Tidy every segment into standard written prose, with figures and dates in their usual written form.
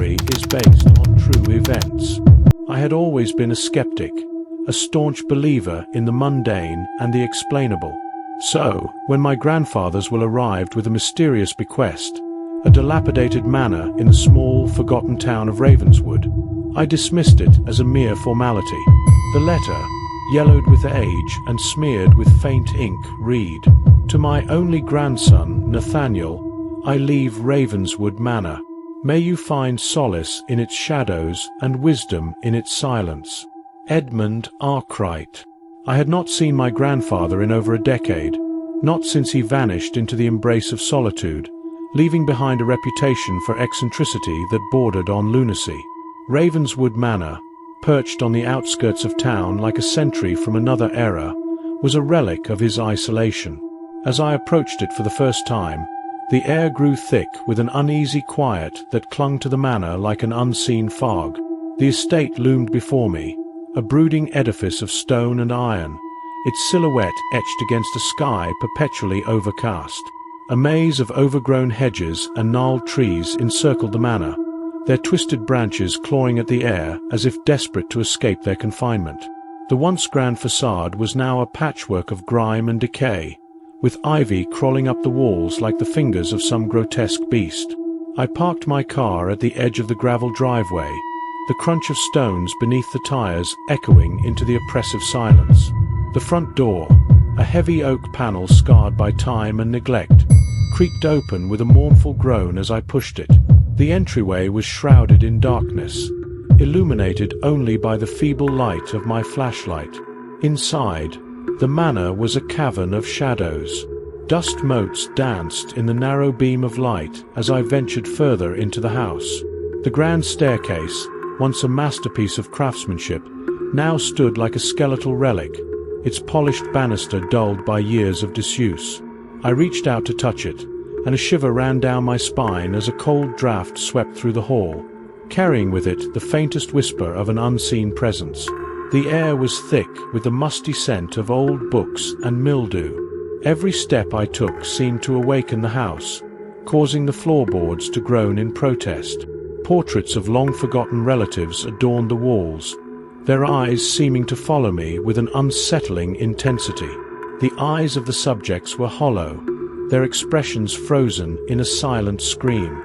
story is based on true events. I had always been a skeptic, a staunch believer in the mundane and the explainable. So, when my grandfather's will arrived with a mysterious bequest, a dilapidated manor in the small, forgotten town of Ravenswood, I dismissed it as a mere formality. The letter, yellowed with age and smeared with faint ink, read, "To my only grandson, Nathaniel, I leave Ravenswood Manor. May you find solace in its shadows and wisdom in its silence. Edmund Arkwright." I had not seen my grandfather in over a decade, not since he vanished into the embrace of solitude, leaving behind a reputation for eccentricity that bordered on lunacy. Ravenswood Manor, perched on the outskirts of town like a sentry from another era, was a relic of his isolation. As I approached it for the first time, the air grew thick with an uneasy quiet that clung to the manor like an unseen fog. The estate loomed before me, a brooding edifice of stone and iron, its silhouette etched against a sky perpetually overcast. A maze of overgrown hedges and gnarled trees encircled the manor, their twisted branches clawing at the air as if desperate to escape their confinement. The once grand facade was now a patchwork of grime and decay, with ivy crawling up the walls like the fingers of some grotesque beast. I parked my car at the edge of the gravel driveway, the crunch of stones beneath the tires echoing into the oppressive silence. The front door, a heavy oak panel scarred by time and neglect, creaked open with a mournful groan as I pushed it. The entryway was shrouded in darkness, illuminated only by the feeble light of my flashlight. Inside, the manor was a cavern of shadows. Dust motes danced in the narrow beam of light as I ventured further into the house. The grand staircase, once a masterpiece of craftsmanship, now stood like a skeletal relic, its polished banister dulled by years of disuse. I reached out to touch it, and a shiver ran down my spine as a cold draft swept through the hall, carrying with it the faintest whisper of an unseen presence. The air was thick with the musty scent of old books and mildew. Every step I took seemed to awaken the house, causing the floorboards to groan in protest. Portraits of long-forgotten relatives adorned the walls, their eyes seeming to follow me with an unsettling intensity. The eyes of the subjects were hollow, their expressions frozen in a silent scream.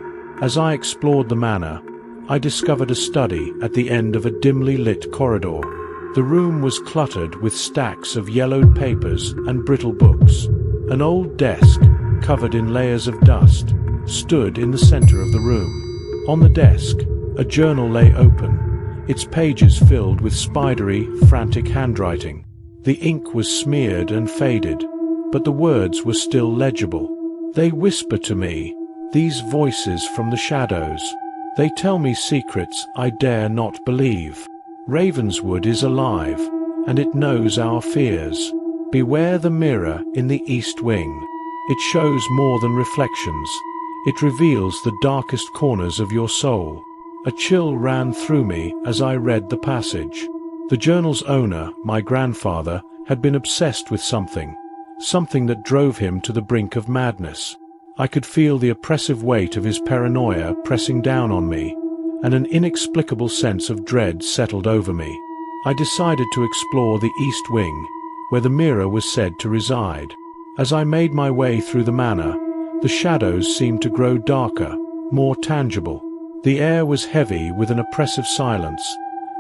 As I explored the manor, I discovered a study at the end of a dimly lit corridor. The room was cluttered with stacks of yellowed papers and brittle books. An old desk, covered in layers of dust, stood in the center of the room. On the desk, a journal lay open, its pages filled with spidery, frantic handwriting. The ink was smeared and faded, but the words were still legible. They whisper to me, these voices from the shadows. They tell me secrets I dare not believe. Ravenswood is alive, and it knows our fears. Beware the mirror in the east wing. It shows more than reflections. It reveals the darkest corners of your soul. A chill ran through me as I read the passage. The journal's owner, my grandfather, had been obsessed with something that drove him to the brink of madness. I could feel the oppressive weight of his paranoia pressing down on me, and an inexplicable sense of dread settled over me. I decided to explore the east wing, where the mirror was said to reside. As I made my way through the manor, the shadows seemed to grow darker, more tangible. The air was heavy with an oppressive silence,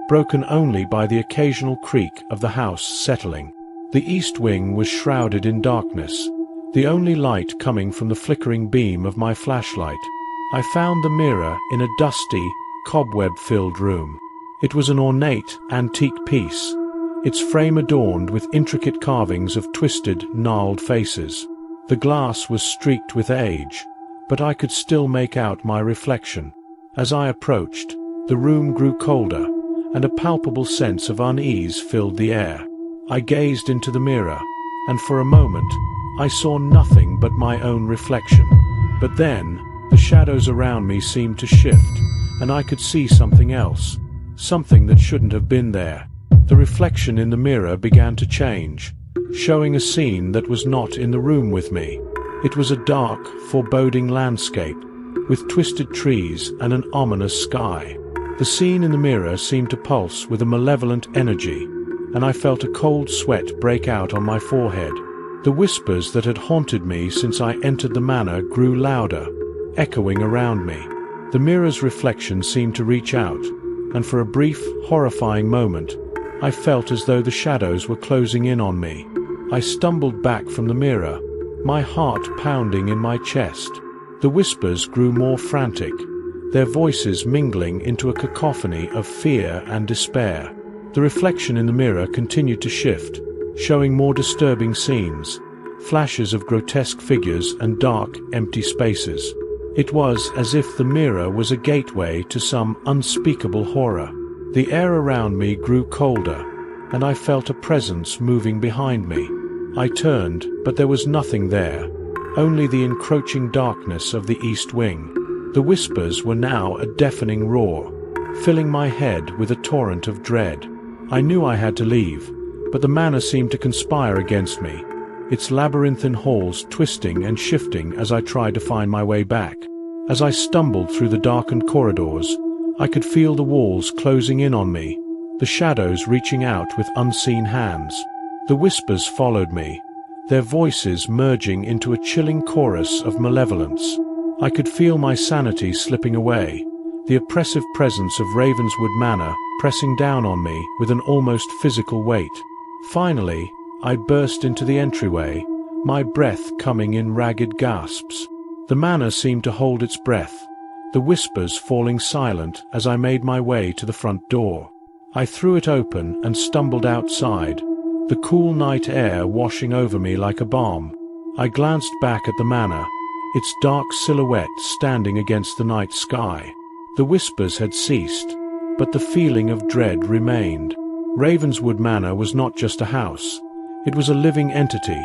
broken only by the occasional creak of the house settling. The east wing was shrouded in darkness, the only light coming from the flickering beam of my flashlight. I found the mirror in a dusty, cobweb-filled room. It was an ornate, antique piece, its frame adorned with intricate carvings of twisted, gnarled faces. The glass was streaked with age, but I could still make out my reflection. As I approached, the room grew colder, and a palpable sense of unease filled the air. I gazed into the mirror, and for a moment, I saw nothing but my own reflection. But then, the shadows around me seemed to shift, and I could see something else, something that shouldn't have been there. The reflection in the mirror began to change, showing a scene that was not in the room with me. It was a dark, foreboding landscape, with twisted trees and an ominous sky. The scene in the mirror seemed to pulse with a malevolent energy, and I felt a cold sweat break out on my forehead. The whispers that had haunted me since I entered the manor grew louder, echoing around me. The mirror's reflection seemed to reach out, and for a brief, horrifying moment, I felt as though the shadows were closing in on me. I stumbled back from the mirror, my heart pounding in my chest. The whispers grew more frantic, their voices mingling into a cacophony of fear and despair. The reflection in the mirror continued to shift, showing more disturbing scenes, flashes of grotesque figures and dark, empty spaces. It was as if the mirror was a gateway to some unspeakable horror. The air around me grew colder, and I felt a presence moving behind me. I turned, but there was nothing there, only the encroaching darkness of the east wing. The whispers were now a deafening roar, filling my head with a torrent of dread. I knew I had to leave, but the manor seemed to conspire against me, its labyrinthine halls twisting and shifting as I tried to find my way back. As I stumbled through the darkened corridors, I could feel the walls closing in on me, the shadows reaching out with unseen hands. The whispers followed me, their voices merging into a chilling chorus of malevolence. I could feel my sanity slipping away, the oppressive presence of Ravenswood Manor pressing down on me with an almost physical weight. Finally, I burst into the entryway, my breath coming in ragged gasps. The manor seemed to hold its breath, the whispers falling silent as I made my way to the front door. I threw it open and stumbled outside, the cool night air washing over me like a balm. I glanced back at the manor, its dark silhouette standing against the night sky. The whispers had ceased, but the feeling of dread remained. Ravenswood Manor was not just a house, it was a living entity,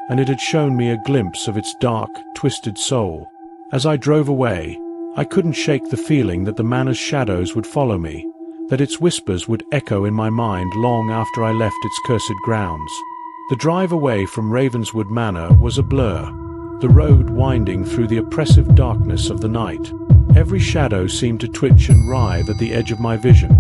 and it had shown me a glimpse of its dark, twisted soul. As I drove away, I couldn't shake the feeling that the manor's shadows would follow me, that its whispers would echo in my mind long after I left its cursed grounds. The drive away from Ravenswood Manor was a blur, the road winding through the oppressive darkness of the night. Every shadow seemed to twitch and writhe at the edge of my vision,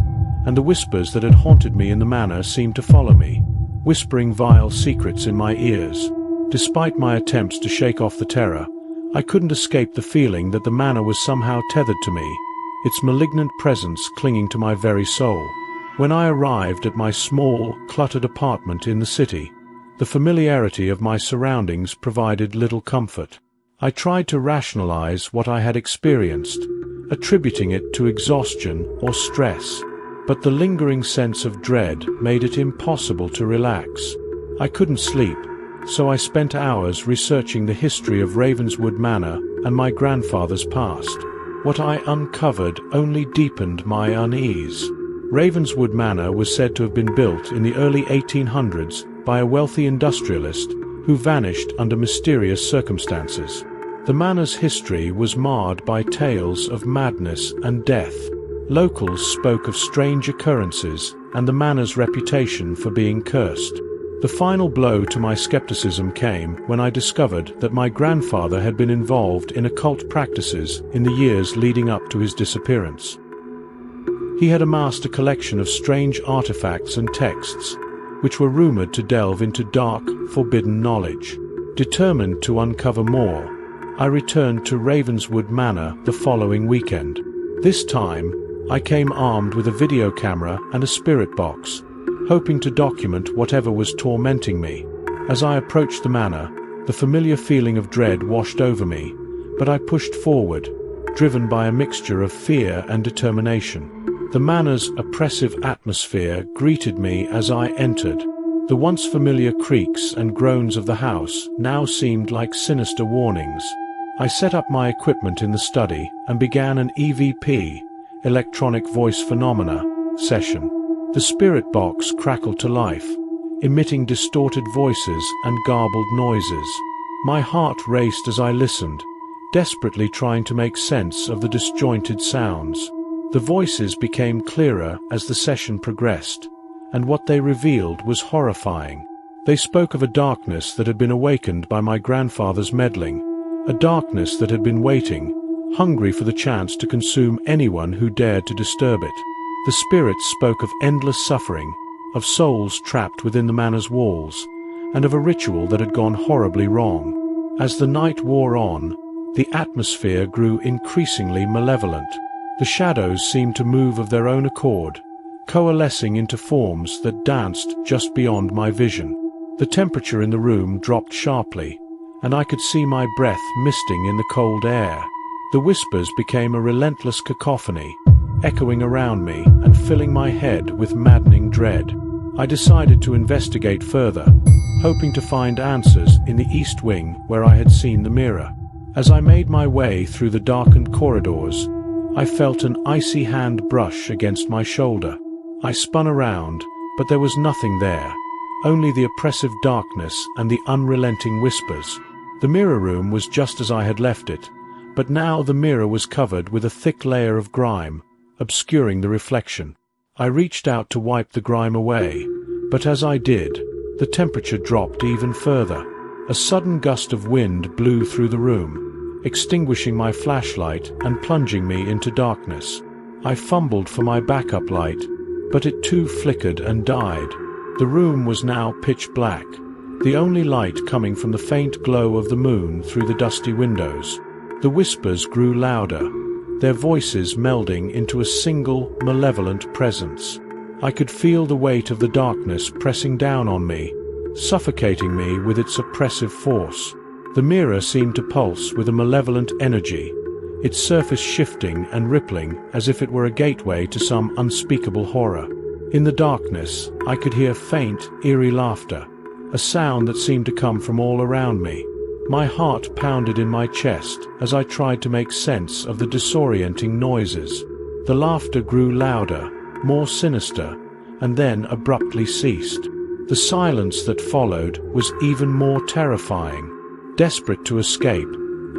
and the whispers that had haunted me in the manor seemed to follow me, whispering vile secrets in my ears. Despite my attempts to shake off the terror, I couldn't escape the feeling that the manor was somehow tethered to me, its malignant presence clinging to my very soul. When I arrived at my small, cluttered apartment in the city, the familiarity of my surroundings provided little comfort. I tried to rationalize what I had experienced, attributing it to exhaustion or stress, but the lingering sense of dread made it impossible to relax. I couldn't sleep, so I spent hours researching the history of Ravenswood Manor and my grandfather's past. What I uncovered only deepened my unease. Ravenswood Manor was said to have been built in the early 1800s by a wealthy industrialist who vanished under mysterious circumstances. The manor's history was marred by tales of madness and death. Locals spoke of strange occurrences and the manor's reputation for being cursed. The final blow to my skepticism came when I discovered that my grandfather had been involved in occult practices in the years leading up to his disappearance. He had amassed a collection of strange artifacts and texts, which were rumored to delve into dark, forbidden knowledge. Determined to uncover more, I returned to Ravenswood Manor the following weekend. This time, I came armed with a video camera and a spirit box, hoping to document whatever was tormenting me. As I approached the manor, the familiar feeling of dread washed over me, but I pushed forward, driven by a mixture of fear and determination. The manor's oppressive atmosphere greeted me as I entered. The once familiar creaks and groans of the house now seemed like sinister warnings. I set up my equipment in the study and began an EVP, electronic voice phenomena, session. The spirit box crackled to life, emitting distorted voices and garbled noises. My heart raced as I listened, desperately trying to make sense of the disjointed sounds. The voices became clearer as the session progressed, and what they revealed was horrifying. They spoke of a darkness that had been awakened by my grandfather's meddling, a darkness that had been waiting, hungry for the chance to consume anyone who dared to disturb it. The spirits spoke of endless suffering, of souls trapped within the manor's walls, and of a ritual that had gone horribly wrong. As the night wore on, the atmosphere grew increasingly malevolent. The shadows seemed to move of their own accord, coalescing into forms that danced just beyond my vision. The temperature in the room dropped sharply, and I could see my breath misting in the cold air. The whispers became a relentless cacophony, echoing around me and filling my head with maddening dread. I decided to investigate further, hoping to find answers in the east wing where I had seen the mirror. As I made my way through the darkened corridors, I felt an icy hand brush against my shoulder. I spun around, but there was nothing there, only the oppressive darkness and the unrelenting whispers. The mirror room was just as I had left it, but now the mirror was covered with a thick layer of grime, obscuring the reflection. I reached out to wipe the grime away, but as I did, the temperature dropped even further. A sudden gust of wind blew through the room, extinguishing my flashlight and plunging me into darkness. I fumbled for my backup light, but it too flickered and died. The room was now pitch black, the only light coming from the faint glow of the moon through the dusty windows. The whispers grew louder, their voices melding into a single, malevolent presence. I could feel the weight of the darkness pressing down on me, suffocating me with its oppressive force. The mirror seemed to pulse with a malevolent energy, its surface shifting and rippling as if it were a gateway to some unspeakable horror. In the darkness, I could hear faint, eerie laughter, a sound that seemed to come from all around me. My heart pounded in my chest as I tried to make sense of the disorienting noises. The laughter grew louder, more sinister, and then abruptly ceased. The silence that followed was even more terrifying. Desperate to escape,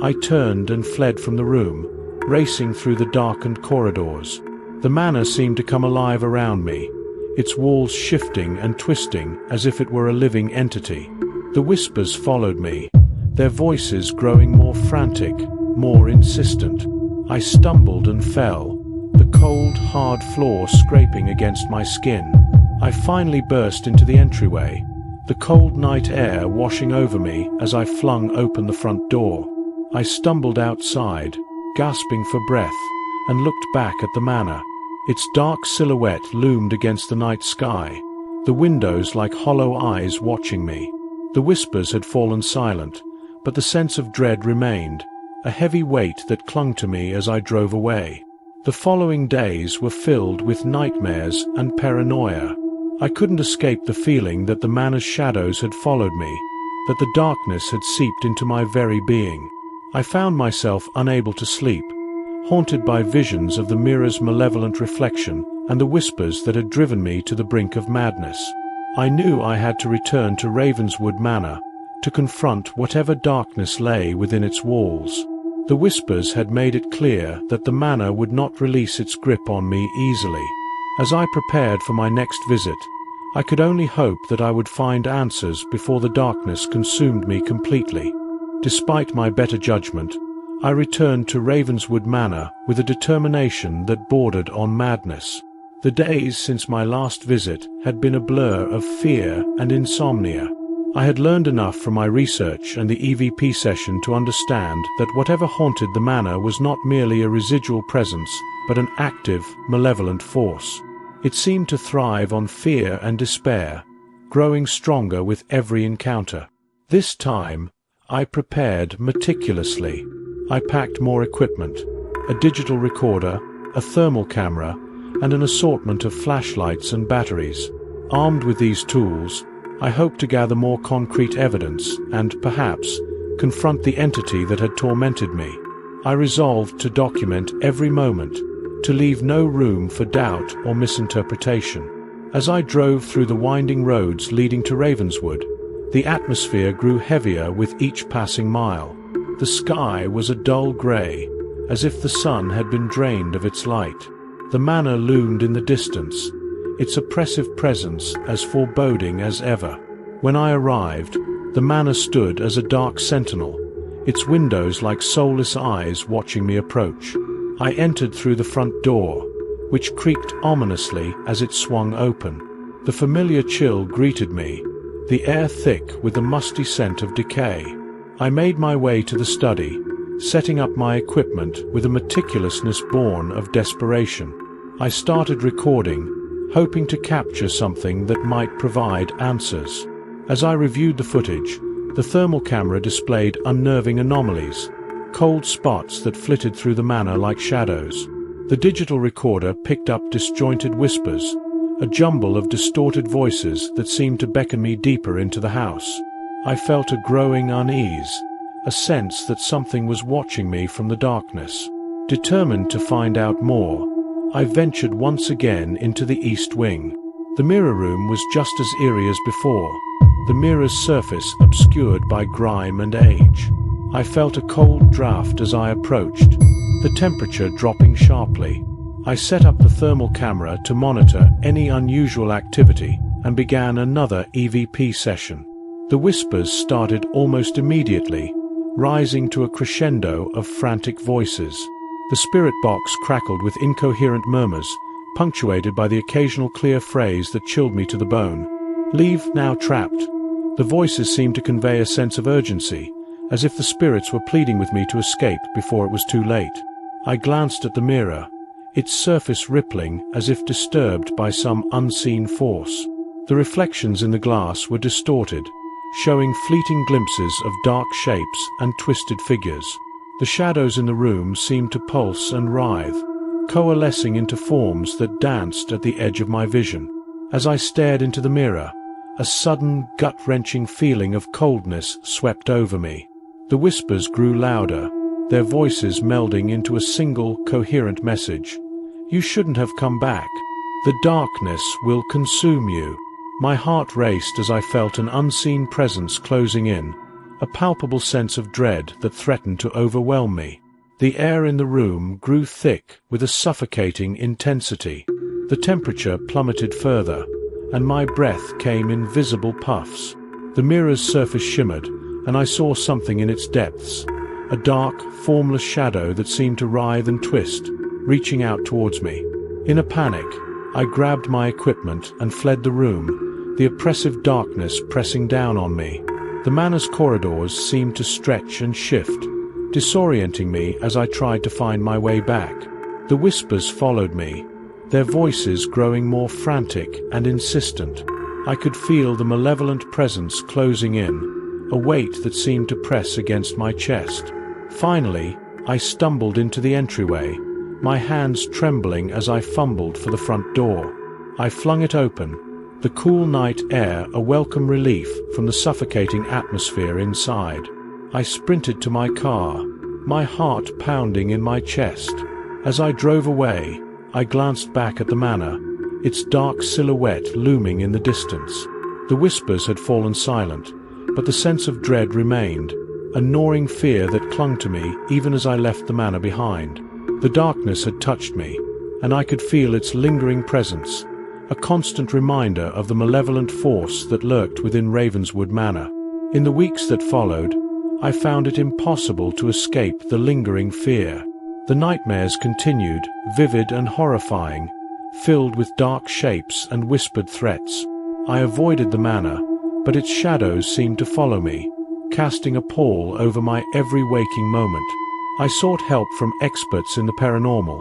I turned and fled from the room, racing through the darkened corridors. The manor seemed to come alive around me, its walls shifting and twisting as if it were a living entity. The whispers followed me, their voices growing more frantic, more insistent. I stumbled and fell, the cold, hard floor scraping against my skin. I finally burst into the entryway, the cold night air washing over me as I flung open the front door. I stumbled outside, gasping for breath, and looked back at the manor. Its dark silhouette loomed against the night sky, the windows like hollow eyes watching me. The whispers had fallen silent, but the sense of dread remained, a heavy weight that clung to me as I drove away. The following days were filled with nightmares and paranoia. I couldn't escape the feeling that the manor's shadows had followed me, that the darkness had seeped into my very being. I found myself unable to sleep, haunted by visions of the mirror's malevolent reflection and the whispers that had driven me to the brink of madness. I knew I had to return to Ravenswood Manor, to confront whatever darkness lay within its walls. The whispers had made it clear that the manor would not release its grip on me easily. As I prepared for my next visit, I could only hope that I would find answers before the darkness consumed me completely. Despite my better judgment, I returned to Ravenswood Manor with a determination that bordered on madness. The days since my last visit had been a blur of fear and insomnia. I had learned enough from my research and the EVP session to understand that whatever haunted the manor was not merely a residual presence, but an active, malevolent force. It seemed to thrive on fear and despair, growing stronger with every encounter. This time, I prepared meticulously. I packed more equipment, a digital recorder, a thermal camera, and an assortment of flashlights and batteries. Armed with these tools, I hoped to gather more concrete evidence and, perhaps, confront the entity that had tormented me. I resolved to document every moment, to leave no room for doubt or misinterpretation. As I drove through the winding roads leading to Ravenswood, the atmosphere grew heavier with each passing mile. The sky was a dull grey, as if the sun had been drained of its light. The manor loomed in the distance, its oppressive presence as foreboding as ever. When I arrived, the manor stood as a dark sentinel, its windows like soulless eyes watching me approach. I entered through the front door, which creaked ominously as it swung open. The familiar chill greeted me, the air thick with the musty scent of decay. I made my way to the study, setting up my equipment with a meticulousness born of desperation. I started recording, hoping to capture something that might provide answers. As I reviewed the footage, the thermal camera displayed unnerving anomalies, cold spots that flitted through the manor like shadows. The digital recorder picked up disjointed whispers, a jumble of distorted voices that seemed to beckon me deeper into the house. I felt a growing unease, a sense that something was watching me from the darkness. Determined to find out more, I ventured once again into the east wing. The mirror room was just as eerie as before, the mirror's surface obscured by grime and age. I felt a cold draft as I approached, the temperature dropping sharply. I set up the thermal camera to monitor any unusual activity and began another EVP session. The whispers started almost immediately, rising to a crescendo of frantic voices. The spirit box crackled with incoherent murmurs, punctuated by the occasional clear phrase that chilled me to the bone. "Leave now, trapped." The voices seemed to convey a sense of urgency, as if the spirits were pleading with me to escape before it was too late. I glanced at the mirror, its surface rippling as if disturbed by some unseen force. The reflections in the glass were distorted, showing fleeting glimpses of dark shapes and twisted figures. The shadows in the room seemed to pulse and writhe, coalescing into forms that danced at the edge of my vision. As I stared into the mirror, a sudden, gut-wrenching feeling of coldness swept over me. The whispers grew louder, their voices melding into a single, coherent message. "You shouldn't have come back. The darkness will consume you." My heart raced as I felt an unseen presence closing in, a palpable sense of dread that threatened to overwhelm me. The air in the room grew thick with a suffocating intensity. The temperature plummeted further, and my breath came in visible puffs. The mirror's surface shimmered, and I saw something in its depths, a dark, formless shadow that seemed to writhe and twist, reaching out towards me. In a panic, I grabbed my equipment and fled the room, the oppressive darkness pressing down on me. The manor's corridors seemed to stretch and shift, disorienting me as I tried to find my way back. The whispers followed me, their voices growing more frantic and insistent. I could feel the malevolent presence closing in, a weight that seemed to press against my chest. Finally, I stumbled into the entryway, my hands trembling as I fumbled for the front door. I flung it open, the cool night air a welcome relief from the suffocating atmosphere inside. I sprinted to my car, my heart pounding in my chest. As I drove away, I glanced back at the manor, its dark silhouette looming in the distance. The whispers had fallen silent, but the sense of dread remained, a gnawing fear that clung to me even as I left the manor behind. The darkness had touched me, and I could feel its lingering presence, a constant reminder of the malevolent force that lurked within Ravenswood Manor. In the weeks that followed, I found it impossible to escape the lingering fear. The nightmares continued, vivid and horrifying, filled with dark shapes and whispered threats. I avoided the manor, but its shadows seemed to follow me, casting a pall over my every waking moment. I sought help from experts in the paranormal,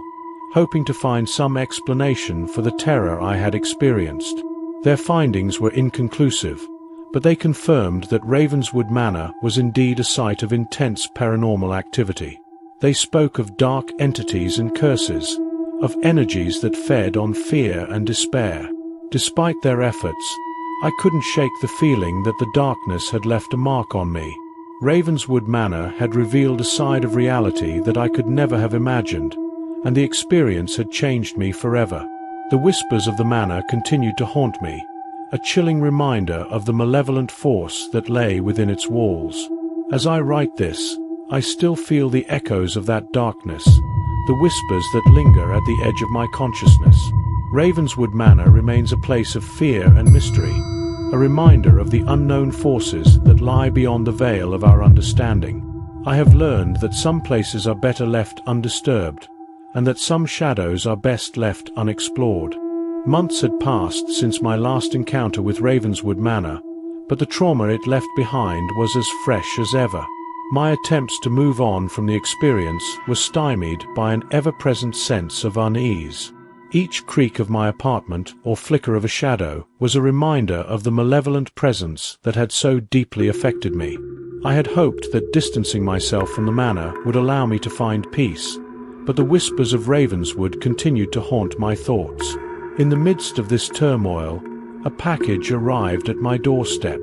hoping to find some explanation for the terror I had experienced. Their findings were inconclusive, but they confirmed that Ravenswood Manor was indeed a site of intense paranormal activity. They spoke of dark entities and curses, of energies that fed on fear and despair. Despite their efforts, I couldn't shake the feeling that the darkness had left a mark on me. Ravenswood Manor had revealed a side of reality that I could never have imagined, and the experience had changed me forever. The whispers of the manor continued to haunt me, a chilling reminder of the malevolent force that lay within its walls. As I write this, I still feel the echoes of that darkness, the whispers that linger at the edge of my consciousness. Ravenswood Manor remains a place of fear and mystery, a reminder of the unknown forces that lie beyond the veil of our understanding. I have learned that some places are better left undisturbed, and that some shadows are best left unexplored. Months had passed since my last encounter with Ravenswood Manor, but the trauma it left behind was as fresh as ever. My attempts to move on from the experience were stymied by an ever-present sense of unease. Each creak of my apartment or flicker of a shadow was a reminder of the malevolent presence that had so deeply affected me. I had hoped that distancing myself from the manor would allow me to find peace, but the whispers of Ravenswood continued to haunt my thoughts. In the midst of this turmoil, a package arrived at my doorstep.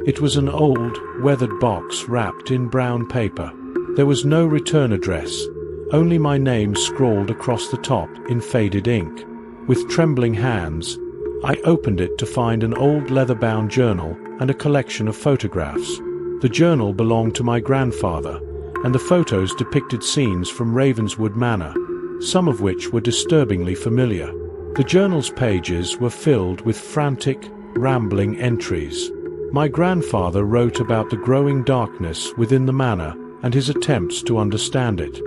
It was an old, weathered box wrapped in brown paper. There was no return address, only my name scrawled across the top in faded ink. With trembling hands, I opened it to find an old leather-bound journal and a collection of photographs. The journal belonged to my grandfather, and the photos depicted scenes from Ravenswood Manor, some of which were disturbingly familiar. The journal's pages were filled with frantic, rambling entries. My grandfather wrote about the growing darkness within the manor and his attempts to understand it.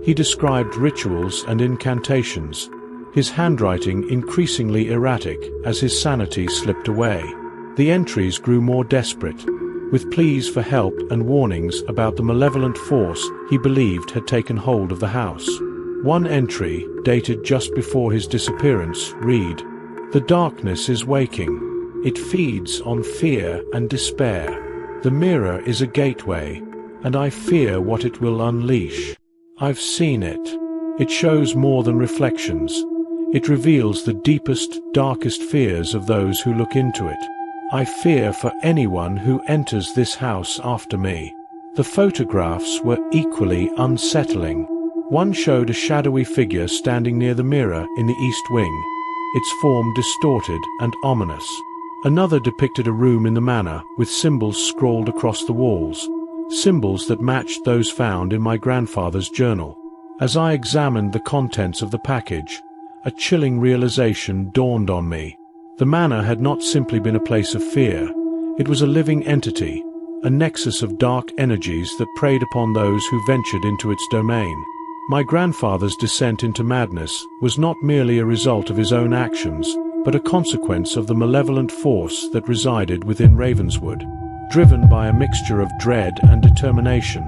He described rituals and incantations, his handwriting increasingly erratic as his sanity slipped away. The entries grew more desperate, with pleas for help and warnings about the malevolent force he believed had taken hold of the house. One entry, dated just before his disappearance, read, "The darkness is waking. It feeds on fear and despair. The mirror is a gateway, and I fear what it will unleash. I've seen it. It shows more than reflections. It reveals the deepest, darkest fears of those who look into it. I fear for anyone who enters this house after me." The photographs were equally unsettling. One showed a shadowy figure standing near the mirror in the east wing, its form distorted and ominous. Another depicted a room in the manor with symbols scrawled across the walls, symbols that matched those found in my grandfather's journal. As I examined the contents of the package, a chilling realization dawned on me. The manor had not simply been a place of fear. It was a living entity, a nexus of dark energies that preyed upon those who ventured into its domain. My grandfather's descent into madness was not merely a result of his own actions, but a consequence of the malevolent force that resided within Ravenswood. Driven by a mixture of dread and determination,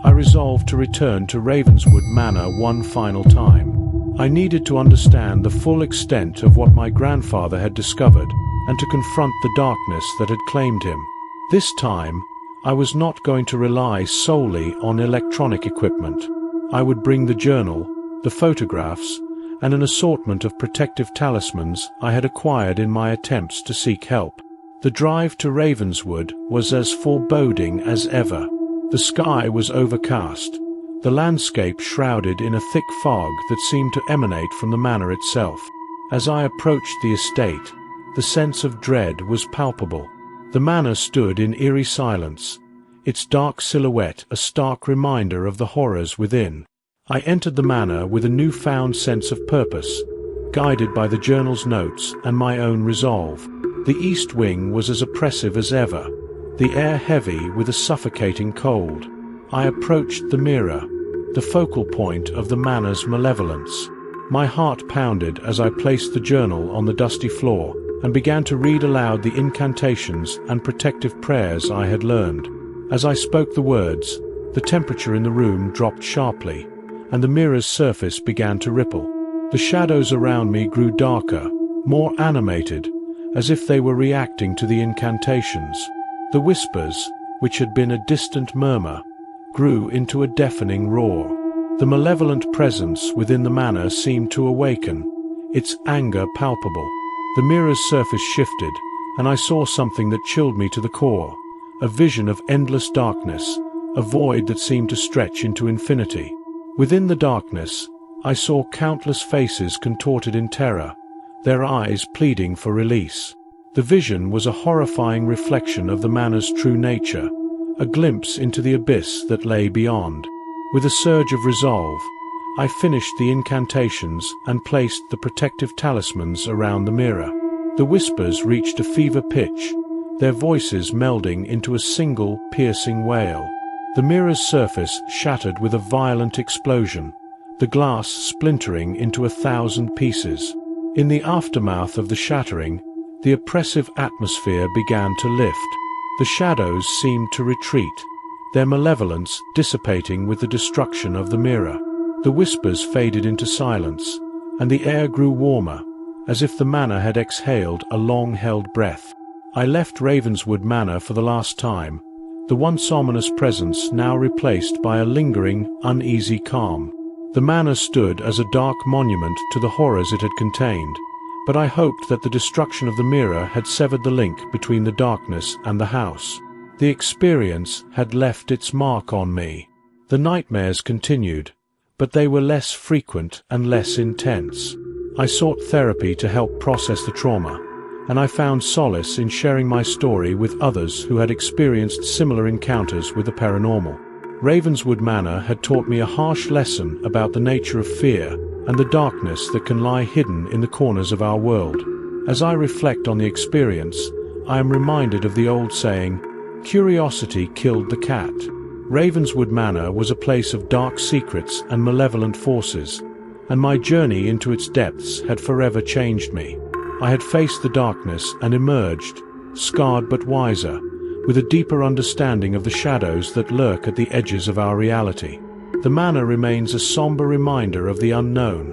I resolved to return to Ravenswood Manor one final time. I needed to understand the full extent of what my grandfather had discovered and to confront the darkness that had claimed him. This time, I was not going to rely solely on electronic equipment. I would bring the journal, the photographs, and an assortment of protective talismans I had acquired in my attempts to seek help. The drive to Ravenswood was as foreboding as ever. The sky was overcast, the landscape shrouded in a thick fog that seemed to emanate from the manor itself. As I approached the estate, the sense of dread was palpable. The manor stood in eerie silence, its dark silhouette a stark reminder of the horrors within. I entered the manor with a newfound sense of purpose, guided by the journal's notes and my own resolve. The east wing was as oppressive as ever, the air heavy with a suffocating cold. I approached the mirror, the focal point of the manor's malevolence. My heart pounded as I placed the journal on the dusty floor and began to read aloud the incantations and protective prayers I had learned. As I spoke the words, the temperature in the room dropped sharply, and the mirror's surface began to ripple. The shadows around me grew darker, more animated, as if they were reacting to the incantations. The whispers, which had been a distant murmur, grew into a deafening roar. The malevolent presence within the manor seemed to awaken, its anger palpable. The mirror's surface shifted, and I saw something that chilled me to the core, a vision of endless darkness, a void that seemed to stretch into infinity. Within the darkness, I saw countless faces contorted in terror, their eyes pleading for release. The vision was a horrifying reflection of the manor's true nature, a glimpse into the abyss that lay beyond. With a surge of resolve, I finished the incantations and placed the protective talismans around the mirror. The whispers reached a fever pitch, their voices melding into a single piercing wail. The mirror's surface shattered with a violent explosion, the glass splintering into 1,000 pieces. In the aftermath of the shattering, the oppressive atmosphere began to lift. The shadows seemed to retreat, their malevolence dissipating with the destruction of the mirror. The whispers faded into silence, and the air grew warmer, as if the manor had exhaled a long-held breath. I left Ravenswood Manor for the last time, the once ominous presence now replaced by a lingering, uneasy calm. The manor stood as a dark monument to the horrors it had contained, but I hoped that the destruction of the mirror had severed the link between the darkness and the house. The experience had left its mark on me. The nightmares continued, but they were less frequent and less intense. I sought therapy to help process the trauma, and I found solace in sharing my story with others who had experienced similar encounters with the paranormal. Ravenswood Manor had taught me a harsh lesson about the nature of fear and the darkness that can lie hidden in the corners of our world. As I reflect on the experience, I am reminded of the old saying, "Curiosity killed the cat." Ravenswood Manor was a place of dark secrets and malevolent forces, and my journey into its depths had forever changed me. I had faced the darkness and emerged, scarred but wiser, with a deeper understanding of the shadows that lurk at the edges of our reality. The manor remains a somber reminder of the unknown,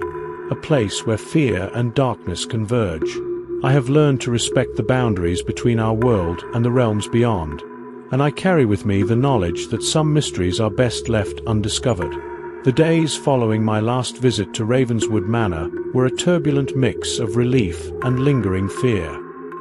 a place where fear and darkness converge. I have learned to respect the boundaries between our world and the realms beyond, and I carry with me the knowledge that some mysteries are best left undiscovered. The days following my last visit to Ravenswood Manor were a turbulent mix of relief and lingering fear.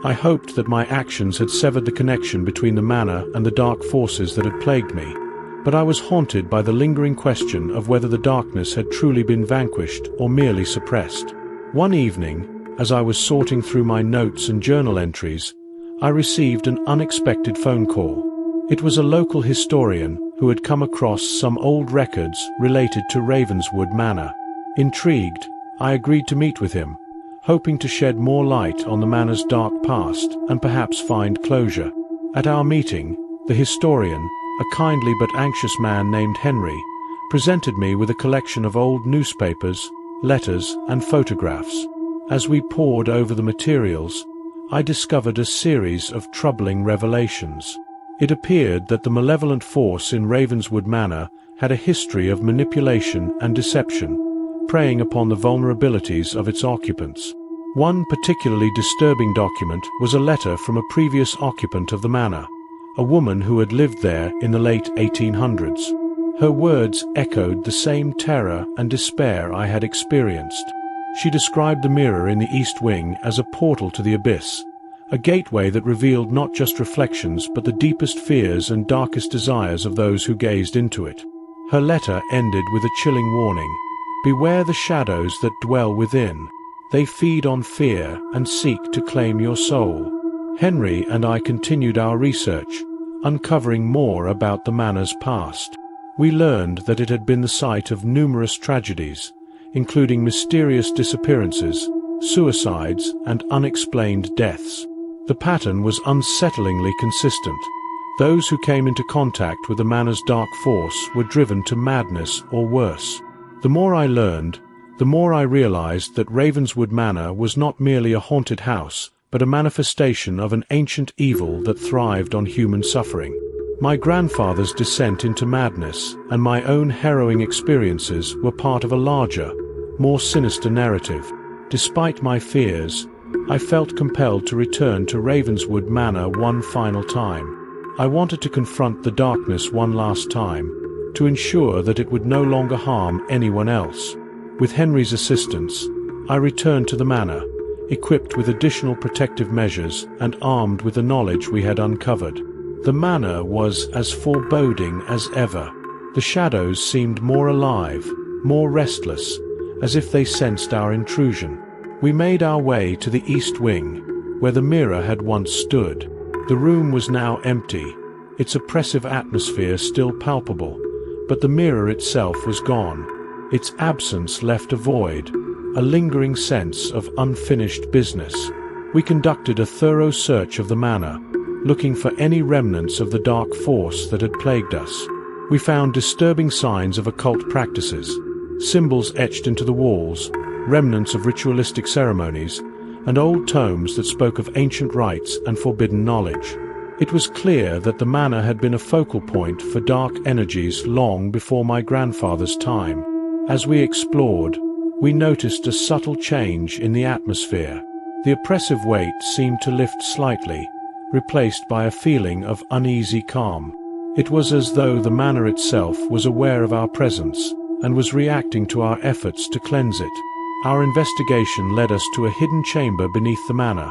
I hoped that my actions had severed the connection between the manor and the dark forces that had plagued me, but I was haunted by the lingering question of whether the darkness had truly been vanquished or merely suppressed. One evening, as I was sorting through my notes and journal entries, I received an unexpected phone call. It was a local historian who had come across some old records related to Ravenswood Manor. Intrigued, I agreed to meet with him, hoping to shed more light on the manor's dark past and perhaps find closure. At our meeting, the historian, a kindly but anxious man named Henry, presented me with a collection of old newspapers, letters, and photographs. As we pored over the materials, I discovered a series of troubling revelations. It appeared that the malevolent force in Ravenswood Manor had a history of manipulation and deception, preying upon the vulnerabilities of its occupants. One particularly disturbing document was a letter from a previous occupant of the manor, a woman who had lived there in the late 1800s. Her words echoed the same terror and despair I had experienced. She described the mirror in the East Wing as a portal to the abyss, a gateway that revealed not just reflections but the deepest fears and darkest desires of those who gazed into it. Her letter ended with a chilling warning: "Beware the shadows that dwell within. They feed on fear and seek to claim your soul." Henry and I continued our research, uncovering more about the manor's past. We learned that it had been the site of numerous tragedies, including mysterious disappearances, suicides, and unexplained deaths. The pattern was unsettlingly consistent. Those who came into contact with the manor's dark force were driven to madness or worse. The more I learned, the more I realized that Ravenswood Manor was not merely a haunted house, but a manifestation of an ancient evil that thrived on human suffering. My grandfather's descent into madness and my own harrowing experiences were part of a larger, more sinister narrative. Despite my fears, I felt compelled to return to Ravenswood Manor one final time. I wanted to confront the darkness one last time, to ensure that it would no longer harm anyone else. With Henry's assistance, I returned to the manor, equipped with additional protective measures and armed with the knowledge we had uncovered. The manor was as foreboding as ever. The shadows seemed more alive, more restless, as if they sensed our intrusion. We made our way to the East Wing, where the mirror had once stood. The room was now empty, its oppressive atmosphere still palpable, but the mirror itself was gone. Its absence left a void, a lingering sense of unfinished business. We conducted a thorough search of the manor, looking for any remnants of the dark force that had plagued us. We found disturbing signs of occult practices, symbols etched into the walls, remnants of ritualistic ceremonies, and old tomes that spoke of ancient rites and forbidden knowledge. It was clear that the manor had been a focal point for dark energies long before my grandfather's time. As we explored, we noticed a subtle change in the atmosphere. The oppressive weight seemed to lift slightly, replaced by a feeling of uneasy calm. It was as though the manor itself was aware of our presence and was reacting to our efforts to cleanse it. Our investigation led us to a hidden chamber beneath the manor,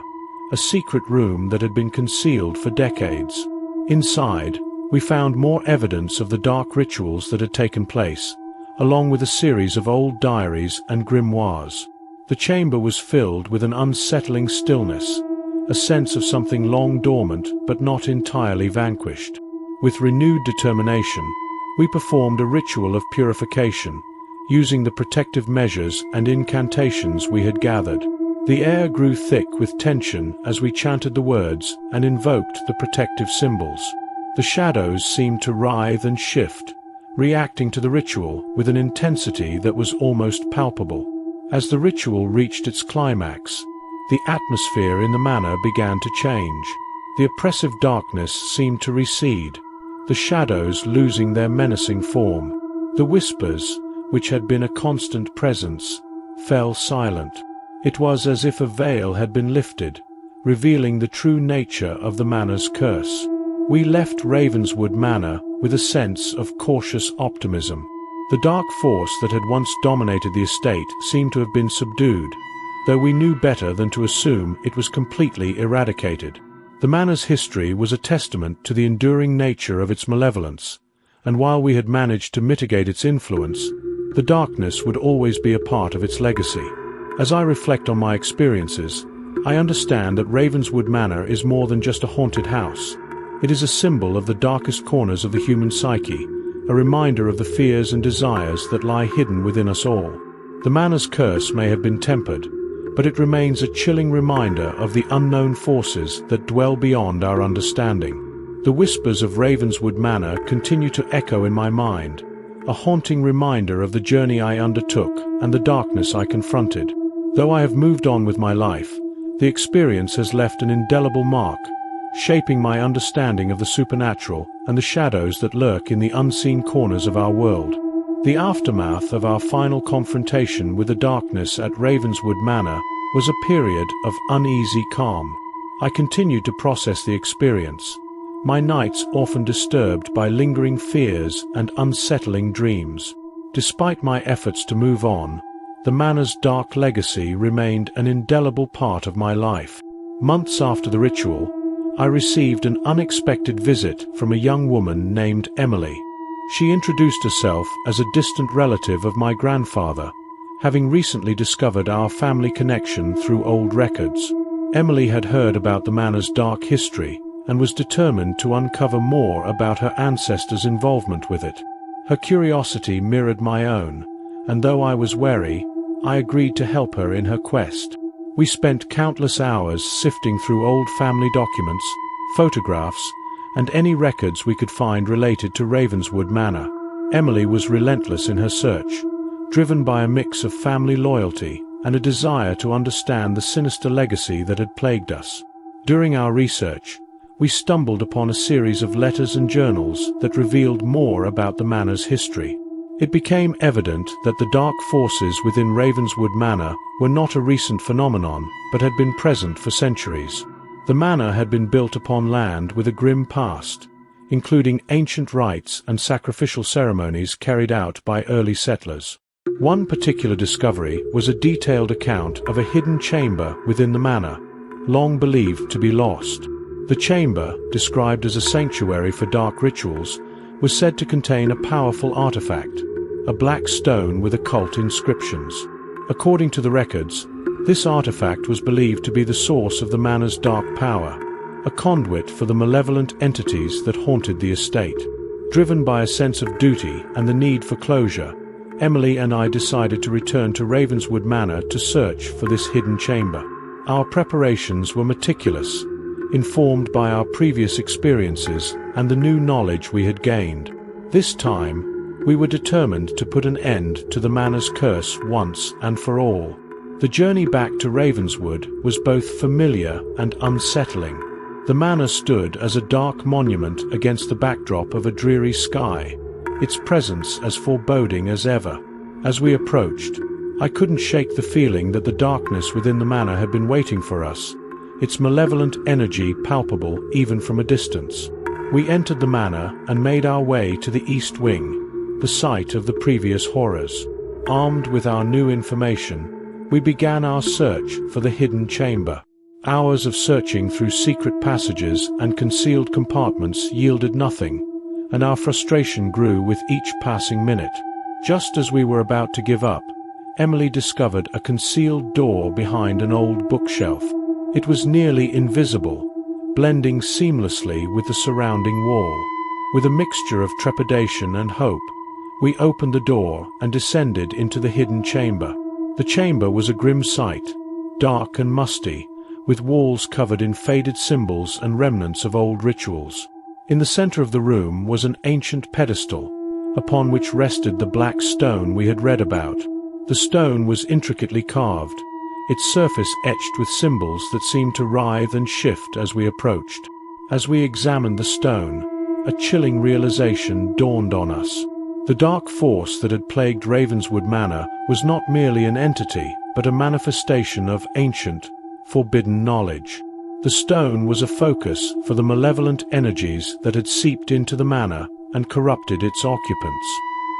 a secret room that had been concealed for decades. Inside, we found more evidence of the dark rituals that had taken place, along with a series of old diaries and grimoires. The chamber was filled with an unsettling stillness, a sense of something long dormant but not entirely vanquished. With renewed determination, we performed a ritual of purification, using the protective measures and incantations we had gathered. The air grew thick with tension as we chanted the words and invoked the protective symbols. The shadows seemed to writhe and shift, reacting to the ritual with an intensity that was almost palpable. As the ritual reached its climax, the atmosphere in the manor began to change. The oppressive darkness seemed to recede, the shadows losing their menacing form. The whispers, which had been a constant presence, fell silent. It was as if a veil had been lifted, revealing the true nature of the manor's curse. We left Ravenswood Manor with a sense of cautious optimism. The dark force that had once dominated the estate seemed to have been subdued, though we knew better than to assume it was completely eradicated. The manor's history was a testament to the enduring nature of its malevolence, and while we had managed to mitigate its influence, the darkness would always be a part of its legacy. As I reflect on my experiences, I understand that Ravenswood Manor is more than just a haunted house. It is a symbol of the darkest corners of the human psyche, a reminder of the fears and desires that lie hidden within us all. The manor's curse may have been tempered, but it remains a chilling reminder of the unknown forces that dwell beyond our understanding. The whispers of Ravenswood Manor continue to echo in my mind, a haunting reminder of the journey I undertook and the darkness I confronted. Though I have moved on with my life, the experience has left an indelible mark, shaping my understanding of the supernatural and the shadows that lurk in the unseen corners of our world. The aftermath of our final confrontation with the darkness at Ravenswood Manor was a period of uneasy calm. I continued to process the experience, my nights often disturbed by lingering fears and unsettling dreams. Despite my efforts to move on, the manor's dark legacy remained an indelible part of my life. Months after the ritual, I received an unexpected visit from a young woman named Emily. She introduced herself as a distant relative of my grandfather, having recently discovered our family connection through old records. Emily had heard about the manor's dark history and was determined to uncover more about her ancestors' involvement with it. Her curiosity mirrored my own, and though I was wary, I agreed to help her in her quest. We spent countless hours sifting through old family documents, photographs, and any records we could find related to Ravenswood Manor. Emily was relentless in her search, driven by a mix of family loyalty and a desire to understand the sinister legacy that had plagued us. During our research, we stumbled upon a series of letters and journals that revealed more about the manor's history. It became evident that the dark forces within Ravenswood Manor were not a recent phenomenon, but had been present for centuries. The manor had been built upon land with a grim past, including ancient rites and sacrificial ceremonies carried out by early settlers. One particular discovery was a detailed account of a hidden chamber within the manor, long believed to be lost. The chamber, described as a sanctuary for dark rituals, was said to contain a powerful artifact, a black stone with occult inscriptions. According to the records, this artifact was believed to be the source of the manor's dark power, a conduit for the malevolent entities that haunted the estate. Driven by a sense of duty and the need for closure, Emily and I decided to return to Ravenswood Manor to search for this hidden chamber. Our preparations were meticulous, informed by our previous experiences and the new knowledge we had gained. This time, we were determined to put an end to the manor's curse once and for all. The journey back to Ravenswood was both familiar and unsettling. The manor stood as a dark monument against the backdrop of a dreary sky, its presence as foreboding as ever. As we approached, I couldn't shake the feeling that the darkness within the manor had been waiting for us, its malevolent energy palpable even from a distance. We entered the manor and made our way to the east wing, the site of the previous horrors. Armed with our new information, we began our search for the hidden chamber. Hours of searching through secret passages and concealed compartments yielded nothing, and our frustration grew with each passing minute. Just as we were about to give up, Emily discovered a concealed door behind an old bookshelf. It was nearly invisible, blending seamlessly with the surrounding wall. With a mixture of trepidation and hope, we opened the door and descended into the hidden chamber. The chamber was a grim sight, dark and musty, with walls covered in faded symbols and remnants of old rituals. In the center of the room was an ancient pedestal, upon which rested the black stone we had read about. The stone was intricately carved, its surface etched with symbols that seemed to writhe and shift as we approached. As we examined the stone, a chilling realization dawned on us. The dark force that had plagued Ravenswood Manor was not merely an entity, but a manifestation of ancient, forbidden knowledge. The stone was a focus for the malevolent energies that had seeped into the manor and corrupted its occupants.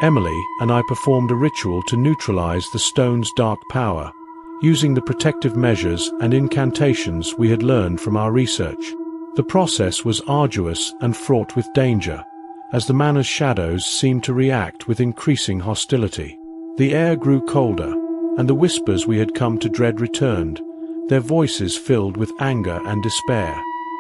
Emily and I performed a ritual to neutralize the stone's dark power, using the protective measures and incantations we had learned from our research. The process was arduous and fraught with danger, as the manor's shadows seemed to react with increasing hostility. The air grew colder, and the whispers we had come to dread returned, their voices filled with anger and despair.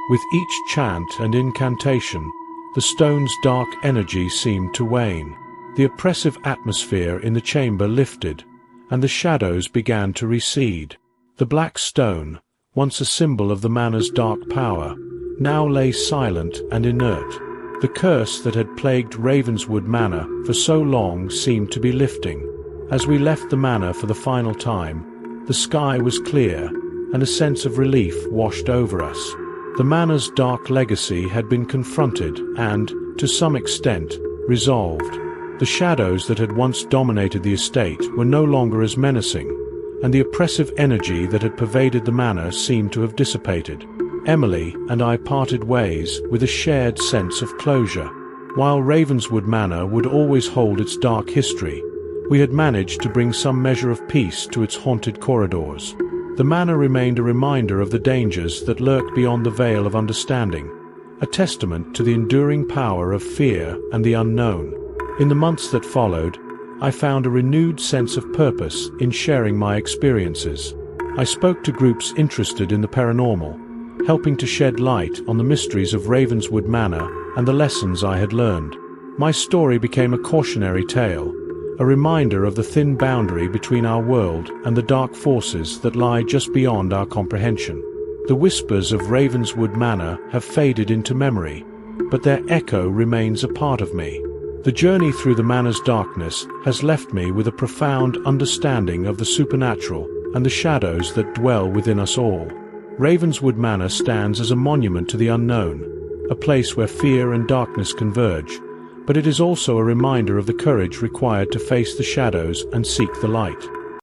With each chant and incantation, the stone's dark energy seemed to wane. The oppressive atmosphere in the chamber lifted, and the shadows began to recede. The black stone, once a symbol of the manor's dark power, now lay silent and inert. The curse that had plagued Ravenswood Manor for so long seemed to be lifting. As we left the manor for the final time, the sky was clear, and a sense of relief washed over us. The manor's dark legacy had been confronted and, to some extent, resolved. The shadows that had once dominated the estate were no longer as menacing, and the oppressive energy that had pervaded the manor seemed to have dissipated. Emily and I parted ways with a shared sense of closure. While Ravenswood Manor would always hold its dark history, we had managed to bring some measure of peace to its haunted corridors. The manor remained a reminder of the dangers that lurk beyond the veil of understanding, a testament to the enduring power of fear and the unknown. In the months that followed, I found a renewed sense of purpose in sharing my experiences. I spoke to groups interested in the paranormal, helping to shed light on the mysteries of Ravenswood Manor and the lessons I had learned. My story became a cautionary tale, a reminder of the thin boundary between our world and the dark forces that lie just beyond our comprehension. The whispers of Ravenswood Manor have faded into memory, but their echo remains a part of me. The journey through the manor's darkness has left me with a profound understanding of the supernatural and the shadows that dwell within us all. Ravenswood Manor stands as a monument to the unknown, a place where fear and darkness converge, but it is also a reminder of the courage required to face the shadows and seek the light.